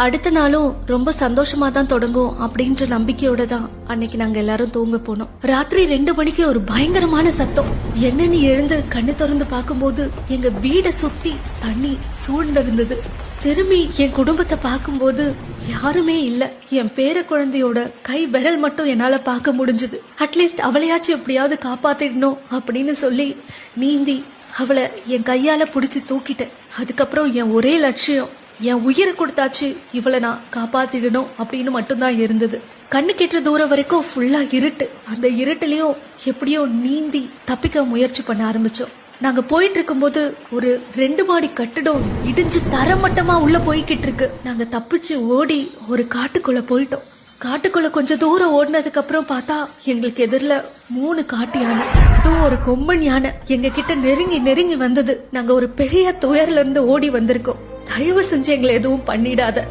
அடுத்த நாளும் ரொம்ப சந்தோஷமா தான் தொடங்கும் அப்படின்ற நம்பிக்கையோட தான் அன்னைக்கு நாங்க எல்லாரும் தூங்க போனோம். ராத்திரி 2 மணிக்கு ஒரு பயங்கரமான சத்தம். என்னன்னு எழுந்து கண்ணு திறந்து பார்க்கும்போது எங்க வீடை சுத்தி தண்ணி சூழ்ந்திருந்தது. திரும்பி என் குடும்பத்தை பார்க்கும்போது யாருமே இல்ல. என் பேர குழந்தையோட கை விரல் மட்டும் என்னால பார்க்க முடிஞ்சது. அட்லீஸ்ட் அவளையாச்சும் எப்படியாவது காப்பாத்திடணும் அப்படின்னு சொல்லி நீந்தி அவளை என் கையால புடிச்சு தூக்கிட்டேன். அதுக்கப்புறம் என் ஒரே லட்சியம், என் உயிரை கொடுத்தாச்சு இவளை நான் காப்பாத்திடணும் அப்படின்னு மட்டும்தான் இருந்தது. கண்ணு கெட்டுற தூரம் வரைக்கும் ஃபுல்லா இருட்டு. அந்த இருட்டுலயும் எப்படியோ நீந்தி தப்பிக்க முயற்சி பண்ண ஆரம்பிச்சோம். நாங்க போயிட்டு இருக்கும்போது ஒரு 2 மாடி கட்டடம் இடிஞ்சு தரமட்டமா உள்ள போய்கிட்டு இருக்கு. நாங்க தப்பிச்சு ஓடி ஒரு காட்டுக்குள்ள போயிட்டோம். காட்டுக்குள்ள கொஞ்சம் தூரம் ஓடினதுக்கு அப்புறம் பார்த்தா எங்களுக்கு எதிரில 3 காட்டு யானை, அதுவும் ஒரு கொம்பன் யானை எங்க கிட்ட நெருங்கி வந்தது. நாங்க ஒரு பெரிய துயர்ல இருந்து ஓடி வந்திருக்கோம். தயவு செஞ்சு எங்களை எதுவும் பண்ணிடாத.